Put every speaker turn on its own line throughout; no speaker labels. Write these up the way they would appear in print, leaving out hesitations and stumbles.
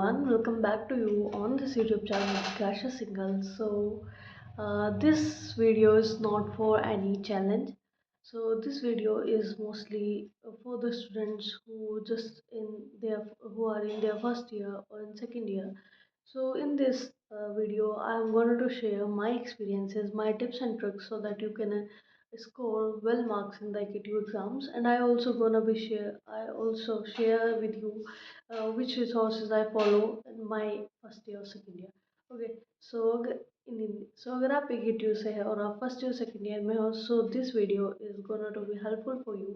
everyone, welcome back to you on this YouTube channel Gasha Single. This video is not for any challenge. So this video is mostly for the students who are in their first year or in second year. So in this video, I am going to share my experiences, my tips and tricks so that you can score well marks in the IKTU exams. And I also share with you which resources I follow in my first year or second year. Okay, so अगर आप AKTU से है और आप first year second year में हो, so this video is gonna to be helpful for you,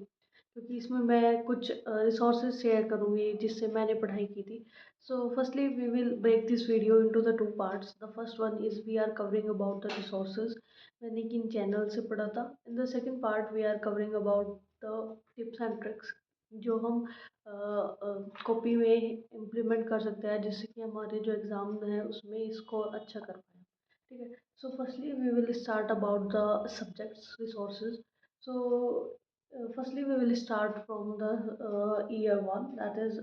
क्योंकि इसमें मैं कुछ रिसोर्सेज शेयर करूँगी जिससे मैंने पढ़ाई की थी. So firstly, we will break this video into the two parts. The first one is we are covering about the resources मैंने किन चैनल से पढ़ा था. In the second part, we are covering about the tips and tricks जो हम copy में implement कर सकते हैं जिससे कि हमारे जो एग्ज़ाम है उसमें स्कोर अच्छा कर पाए. ठीक है. So firstly we will start about the subjects resources. So firstly we will start from the year one, that is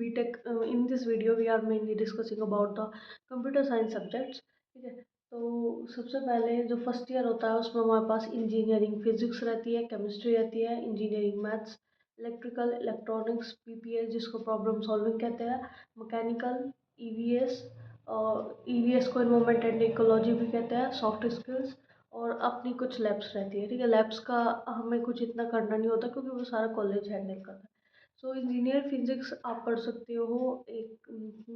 BTech. In this video we are mainly discussing about the computer science subjects. ठीक है. तो सबसे पहले जो first year होता है उसमें हमारे पास इंजीनियरिंग फिजिक्स रहती है, केमिस्ट्री रहती है, engineering maths, electrical electronics PPS जिसको प्रॉब्लम सॉल्विंग कहते हैं, मैकेनिकल ईवीएस, और ईवीएस को इन्वायरमेंट एंड इकोलॉजी भी कहते हैं, सॉफ्ट स्किल्स, और अपनी कुछ लैब्स रहती है. ठीक है. लैब्स का हमें कुछ इतना करना नहीं होता क्योंकि वो सारा कॉलेज हैंडल करता है. सो इंजीनियर फिजिक्स आप पढ़ सकते हो.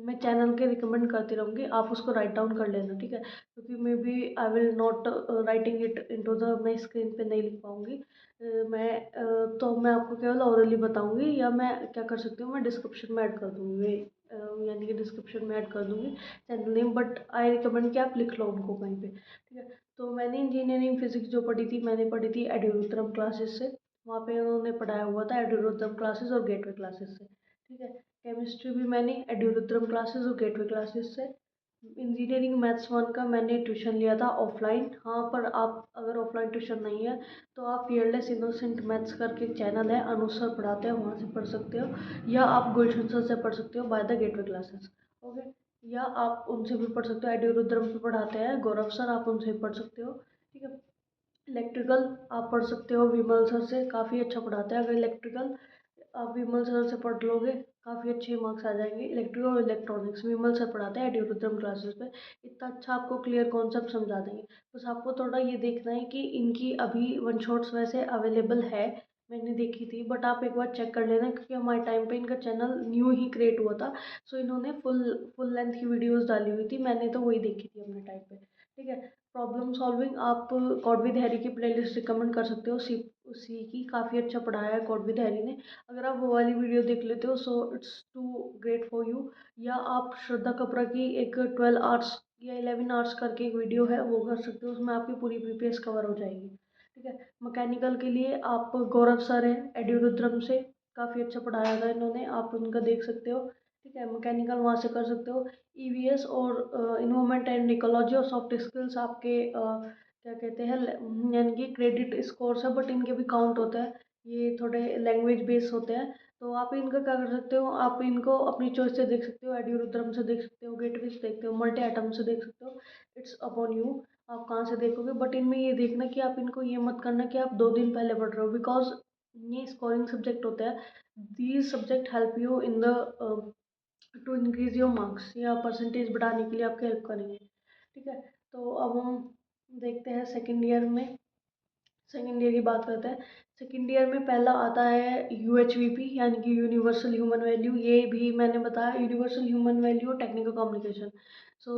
मैं चैनल के रिकमेंड करती रहूँगी, आप उसको राइट डाउन कर लेना. ठीक है. क्योंकि maybe I will not writing it into the, मैं स्क्रीन पे नहीं लिख पाऊँगी. तो मैं आपको केवल ओरली बताऊँगी, या मैं क्या कर सकती हूँ, मैं डिस्क्रिप्शन में ऐड कर दूँगी, यानी कि डिस्क्रिप्शन में ऐड कर दूँगी channel name, but I recommend कि आप लिख लो उनको कहीं पे. ठीक है. तो मैंने इंजीनियरिंग फिजिक्स जो पढ़ी थी, मैंने पढ़ी थी एड्यूरुद्रम क्लासेस से. वहाँ पे उन्होंने पढ़ाया हुआ था एड्यूरुद्रम क्लासेस और गेटवे क्लासेस से. ठीक है. केमिस्ट्री भी मैंने एड्यूरुद्रम क्लासेस और गेटवे क्लासेस से. इंजीनियरिंग मैथ्स वन का मैंने ट्यूशन लिया था ऑफलाइन. हाँ, पर आप अगर ऑफलाइन ट्यूशन नहीं है तो आप फियरलेस इनोसेंट मैथ्स करके एक चैनल है, अनुज सर पढ़ाते हैं, वहाँ से पढ़ सकते हो, या आप गुलशन सर से पढ़ सकते हो by the gateway classes. Okay. या आप उनसे भी पढ़ सकते हो, एड्यूरुद्रम पे पढ़ाते हैं गौरव सर, आप उनसे भी पढ़ सकते हो. ठीक है. इलेक्ट्रिकल आप पढ़ सकते हो विमल सर से, काफ़ी अच्छा पढ़ाते हैं. अगर इलेक्ट्रिकल आप विमल सर से पढ़ लोगे काफ़ी अच्छे मार्क्स आ जाएंगे. इलेक्ट्रिकल और इलेक्ट्रॉनिक्स विमल सर पढ़ाते हैं एड्यूरुद्रम क्लासेस पे. इतना अच्छा आपको क्लियर कॉन्सेप्ट समझा देंगे. बस आपको थोड़ा ये देखना है कि इनकी अभी वन शॉट्स वैसे अवेलेबल है, मैंने देखी थी, बट आप एक बार चेक कर लेना क्योंकि हमारे टाइम पे इनका चैनल न्यू ही क्रिएट हुआ था. सो इन्होंने फुल लेंथ की वीडियोस डाली हुई थी, मैंने तो वही देखी थी अपने टाइम पे. ठीक है. प्रॉब्लम सॉल्विंग आप कॉड विद हैरी की प्लेलिस्ट रिकमेंड कर सकते हो. सी की काफ़ी अच्छा पढ़ाया है कॉड विद हैरी ने. अगर आप वो वाली वीडियो देख लेते हो so it's too great for you. या आप श्रद्धा कपरा की एक 12 आवर्स या 11 आवर्स करके एक वीडियो है, वो कर सकते हो, उसमें आपकी पूरी पीपीएस कवर हो जाएगी. ठीक है. मैकेनिकल के लिए आप गौरव सर हैं एड्यूरुद्रम से, काफ़ी अच्छा पढ़ाया था इन्होंने, आप उनका देख सकते हो. ठीक है. मैकेनिकल वहाँ से कर सकते हो. ईवीएस और इन्वायरमेंट एंड इकोलॉजी और सॉफ्ट स्किल्स आपके क्या कहते हैं, यानी कि क्रेडिट स्कोर्स है, बट इनके भी काउंट होता है, ये थोड़े लैंग्वेज बेस होते हैं. तो आप इनका क्या कर सकते हो, आप इनको अपनी चॉइस से देख सकते हो, एड्यूरुद्रम से देख सकते हो, गेटवे से देखते हो, मल्टी एटम से देख सकते हो. इट्स अपॉन यू, आप कहाँ से देखोगे. बट इनमें ये देखना कि आप इनको ये मत करना कि आप 2 दिन पहले पढ़ रहे हो, बिकॉज ये स्कोरिंग सब्जेक्ट होता है. These subject help you in the two increase your marks, या परसेंटेज बढ़ाने के लिए आपकी हेल्प करेंगे. ठीक है. तो अब हम देखते हैं सेकेंड ईयर में. सेकेंड ईयर की बात करते हैं. सेकेंड ईयर में पहला आता है यूएचवीपी, यानी कि यूनिवर्सल ह्यूमन वैल्यू. ये भी मैंने बताया, universal human value technical communication. So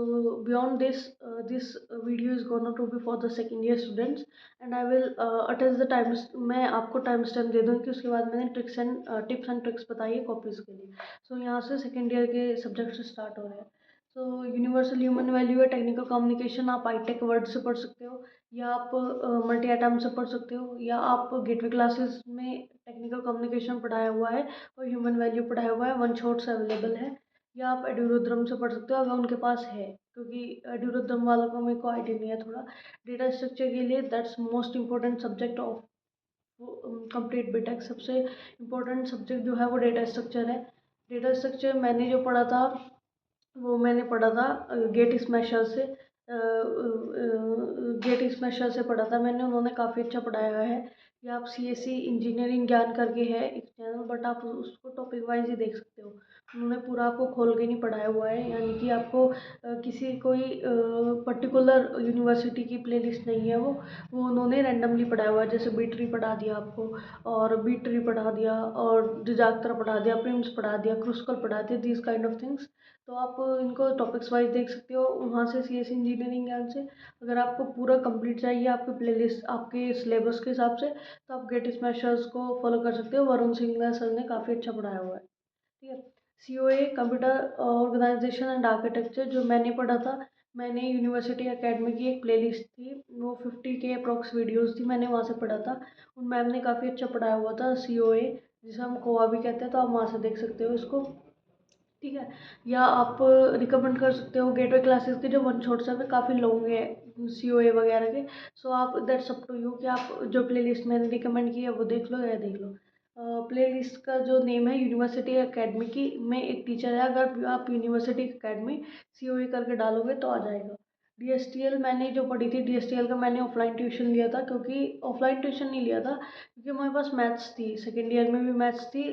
beyond this video is gonna to be for the second year students, and I will attach the time. मैं आपको टाइम स्टैम्प दे दूँगी कि उसके बाद मैंने टिप्स एंड ट्रिक्स बताई है कॉपीज़ के लिए. सो यहाँ से सेकेंड ईयर के सब्जेक्ट्स स्टार्ट हो रहे हैं. सो यूनिवर्सल ह्यूमन वैल्यू है टेक्निकल कम्युनिकेशन, आप आईटेक वर्ड से पढ़ सकते हो, या आप मल्टी एटम से पढ़ सकते हो, या आप गेटवे क्लासेस में टेक्निकल कम्युनिकेशन पढ़ाया हुआ है और ह्यूमन वैल्यू पढ़ाया हुआ है, वन शॉट्स अवेलेबल है. या आप एड्यूरुद्रम से पढ़ सकते हो अगर उनके पास है, क्योंकि एड्यूरुद्रम वालों को मेरे को आइडिया नहीं है थोड़ा. डेटा स्ट्रक्चर के लिए that's most important subject of complete BTech. सबसे इम्पोर्टेंट सब्जेक्ट जो है वो डेटा स्ट्रक्चर है. डेटा स्ट्रक्चर मैंने जो पढ़ा था वो मैंने पढ़ा था गेट स्मैशर से। गेट स्मैशर से पढ़ा था मैंने, उन्होंने काफ़ी अच्छा पढ़ाया है। या आप CSC इंजीनियरिंग ज्ञान करके है एक चैनल, बट आप उसको टॉपिक वाइज ही देख सकते हो। उन्होंने पूरा आपको खोल के नहीं पढ़ाया हुआ है, यानी कि आपको किसी कोई पर्टिकुलर यूनिवर्सिटी की प्लेलिस्ट नहीं है वो उन्होंने रैंडमली पढ़ाया हुआ है। जैसे बी ट्री पढ़ा दिया आपको, और बी ट्री पढ़ा दिया, और डिजाक्टर पढ़ा दिया, प्रिम्स पढ़ा दिया, क्रुस्कल पढ़ा दिया, दिस काइंड ऑफ थिंग्स। तो आप इनको टॉपिक्स वाइज देख सकते हो वहाँ से, CSC इंजीनियरिंग ज्ञान से। अगर आपको पूरा कंप्लीट चाहिए आपके प्लेलिस्ट आपके सिलेबस के हिसाब से, तो आप गेट स्मैशर्स को फॉलो कर सकते हो। वरुण सिंगला सर ने काफ़ी अच्छा पढ़ाया हुआ है। ठीक है। COA computer organisation and architecture जो मैंने पढ़ा था, मैंने यूनिवर्सिटी एकेडमी की एक प्लेलिस्ट थी, वो 50 के अप्रॉक्स वीडियोस थी, मैंने वहाँ से पढ़ा था। उन मैम ने काफ़ी अच्छा पढ़ाया हुआ था COA, जिसे हम कोआ भी कहते हैं, तो आप वहाँ से देख सकते हो इसको। ठीक है। या आप रिकमेंड कर सकते हो गेटवे क्लासेस के जो वन शॉट्स हैं वे काफ़ी लॉन्ग है COA वगैरह के। सो आप दैट्स अप टू यू कि आप जो प्लेलिस्ट मैंने रिकमेंड की है वो देख लो या देख लो। प्लेलिस्ट का जो नेम है यूनिवर्सिटी एकेडमी की, में एक टीचर है, अगर आप यूनिवर्सिटी एकेडमी COA करके डालोगे तो आ जाएगा। DSTL मैंने जो पढ़ी थी, DSTL का मैंने ऑफलाइन ट्यूशन लिया था, क्योंकि ऑफलाइन ट्यूशन नहीं लिया था क्योंकि हमारे पास मैथ्स थी, सेकेंड ईयर में भी मैथ्स थी,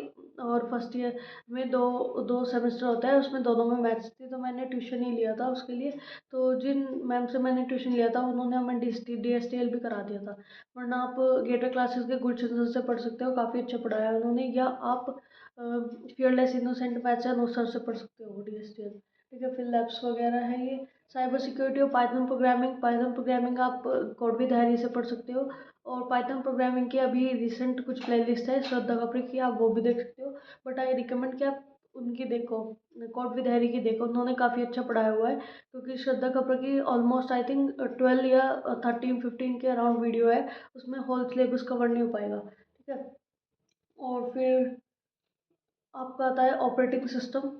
और फर्स्ट ईयर में दो दो सेमेस्टर होता है, उसमें दोनों में मैथ्स थी, तो मैंने ट्यूशन ही लिया था उसके लिए। तो जिन मैम से मैंने ट्यूशन लिया था उन्होंने हमें DSTL भी करा दिया था। वरना आप गेटवे क्लासेस के गुलशन सर से पढ़ सकते हो, काफ़ी अच्छा पढ़ाया है उन्होंने। या आप fearless innocent maths and sir से पढ़ सकते हो DSTL। ठीक है। फिर लैब्स वगैरह है ये। साइबर सिक्योरिटी और पाइथन प्रोग्रामिंग आप कौरवी धारी से पढ़ सकते हो। और पाइथन प्रोग्रामिंग की अभी रिसेंट कुछ प्लेलिस्ट है श्रद्धा कपूर की, आप वो भी देख सकते हो। बट आई रिकमेंड कि आप उनकी देखो, कॉट विद हैरी की देखो, उन्होंने काफ़ी अच्छा पढ़ाया हुआ है। क्योंकि श्रद्धा कपूर की ऑलमोस्ट आई थिंक 12 या 13-15 के अराउंड वीडियो है, उसमें होल सिलेबस कवर नहीं हो पाएगा। ठीक है। और फिर आपका आता है ऑपरेटिंग सिस्टम।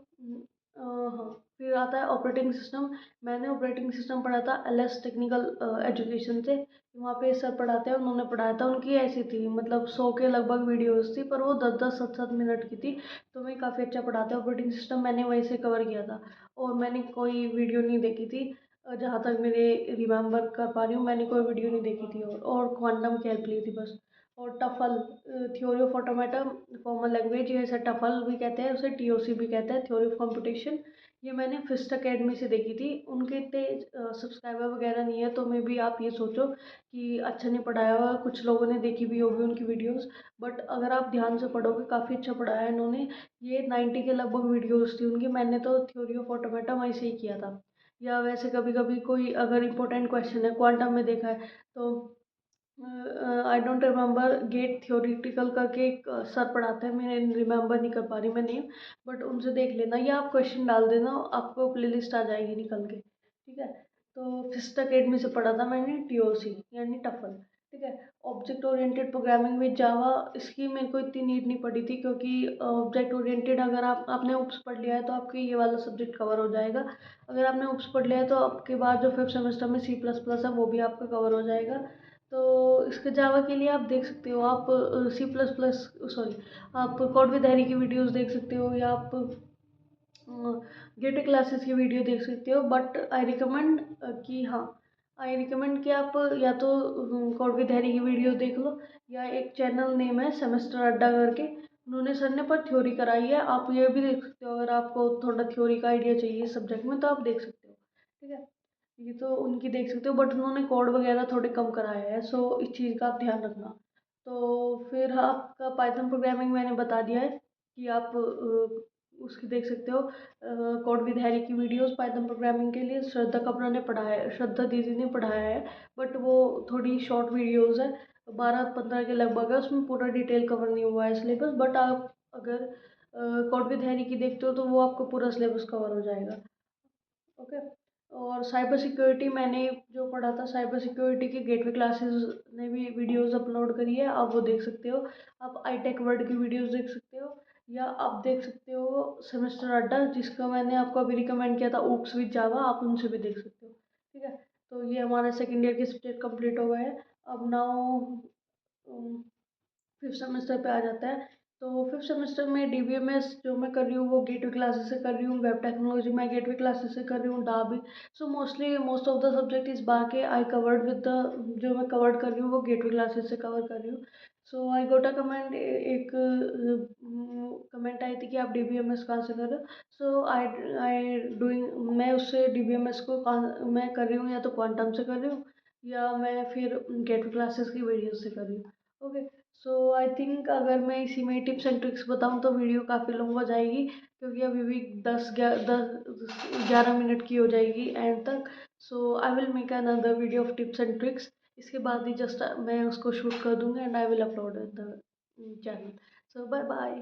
हाँ, फिर आता है ऑपरेटिंग सिस्टम। मैंने ऑपरेटिंग सिस्टम पढ़ा था LS टेक्निकल एजुकेशन से। वहाँ पे सर पढ़ाते हैं, उन्होंने पढ़ाया था, उनकी ऐसी थी मतलब 100 के लगभग वीडियोस थी, पर वो 10-10 7-7 मिनट की थी। तो मैं काफ़ी अच्छा पढ़ाते हैं ऑपरेटिंग सिस्टम, मैंने वहीं से कवर किया था। और मैंने कोई वीडियो नहीं देखी थी, जहाँ तक मेरे रिमेम्बर कर पा रही हूँ, मैंने कोई वीडियो नहीं देखी थी। और क्वांटम की हेल्प ली थी बस। और TOEFL, theory of automata formal language, जैसे टफल भी कहते हैं उसे, TOC भी कहते हैं, थ्योरी ऑफ कंप्यूटेशन। ये मैंने फिस्ट अकेडमी से देखी थी। उनके इतने सब्सक्राइबर वगैरह नहीं है, तो मे भी आप ये सोचो कि अच्छा नहीं पढ़ाया हुआ, कुछ लोगों ने देखी भी होगी उनकी वीडियोस। बट अगर आप ध्यान से पढ़ोगे काफ़ी अच्छा पढ़ाया है इन्होंने। ये 90 के लगभग वीडियोस थी उनकी, मैंने तो थ्योरी ऑफ ऑटोमेटा वहीं से ही किया था। या वैसे कभी कभी कोई अगर इंपॉर्टेंट क्वेश्चन है क्वांटम में देखा है, तो I don't remember, GATE theoretical करके एक सर पढ़ाते हैं, मैं रिमेम्बर नहीं कर पा रही मैं नेम, बट उनसे देख लेना, या आप क्वेश्चन डाल देना, आपको प्लेलिस्ट आ जाएगी निकल के। ठीक है। तो फिस्ट अकेडमी से पढ़ा था मैंने TOC यानी टफल। ठीक है। Object oriented programming with Java, इसकी मेरे को इतनी नीड नहीं पड़ी थी, क्योंकि ऑब्जेक्ट ओरिएंटेड अगर आपने उप्स पढ़ लिया है तो आपके ये वाला सब्जेक्ट कवर हो जाएगा। अगर आपने उप्स पढ़ लिया है तो आपके बाद जो 5th सेमेस्टर में C++ है वो भी आपका कवर हो जाएगा। तो इसके जावा के लिए आप देख सकते हो, आप C++, सॉरी, आप कोड विद हैरी की वीडियोस देख सकते हो, या आप गेटे क्लासेस की वीडियो देख सकते हो। बट आई रिकमेंड कि हाँ, आई रिकमेंड कि आप या तो कोड विद हैरी की वीडियो देख लो, या एक चैनल नेम है सेमेस्टर अड्डा करके, उन्होंने सर ने पर थ्योरी कराई है, आप ये भी देख सकते हो। अगर आपको थोड़ा थ्योरी का आइडिया चाहिए इस सब्जेक्ट में तो आप देख सकते हो। ठीक है। ये तो उनकी देख सकते हो, बट उन्होंने कोड वगैरह थोड़े कम कराए हैं, सो इस चीज़ का आप ध्यान रखना। तो फिर आपका पाइथन प्रोग्रामिंग मैंने बता दिया है कि आप उसकी देख सकते हो, कोड विद हैरी की वीडियोस पाइथन प्रोग्रामिंग के लिए श्रद्धा कपड़ा ने पढ़ाया है, श्रद्धा दीदी ने पढ़ाया है। बट वो थोड़ी शॉर्ट वीडियोस है, 12-15 के लगभग है, उसमें पूरा डिटेल कवर नहीं हुआ है सिलेबस। बट आप अगर कोड विद हैरी की देखते हो तो वो आपको पूरा सिलेबस कवर हो जाएगा। ओके। और साइबर सिक्योरिटी मैंने जो पढ़ा था, साइबर सिक्योरिटी की गेटवे क्लासेस ने भी वीडियोस अपलोड करी है, आप वो देख सकते हो। आप iTech वर्ल्ड की वीडियोस देख सकते हो, या आप देख सकते हो सेमेस्टर अड्डा, जिसका मैंने आपको अभी रिकमेंड किया था, ऊप्स विद जावा, आप उनसे भी देख सकते हो। ठीक है। तो ये हमारे सेकेंड ईयर के सब्जेक्ट कंप्लीट हो गए हैं। अब नाउ फिफ्थ सेमेस्टर पे आ जाता है। तो फिफ्थ सेमेस्टर में डीबीएमएस जो मैं कर रही हूँ वो गेटवे क्लासेस से कर रही हूँ, वेब टेक्नोलॉजी मैं गेटवे क्लासेस से कर रही हूँ, डाबी। So mostly most of the subject इस बाके आई कवर्ड विद द, जो मैं कवर्ड कर रही हूँ वो गेटवे क्लासेस से कवर कर रही हूँ। सो आई गोट अ कमेंट, एक कमेंट आई थी कि आप डीबीएमएस कहाँ से कर रहे हो। सो आई आई डूइंग, मैं उससे डीबीएमएस को मैं कर रही हूँ या तो क्वांटम से कर रही हूँ या मैं फिर गेटवे क्लासेस की वीडियो से कर रही हूँ। ओके। सो आई थिंक अगर मैं इसी में टिप्स एंड ट्रिक्स बताऊँ तो वीडियो काफ़ी लंबा हो जाएगी, क्योंकि अभी भी 10-11 मिनट की हो जाएगी एंड तक। So I will make another video of tips and tricks. इसके बाद ही जस्ट मैं उसको शूट कर दूँगी and I will upload the channel. So bye bye.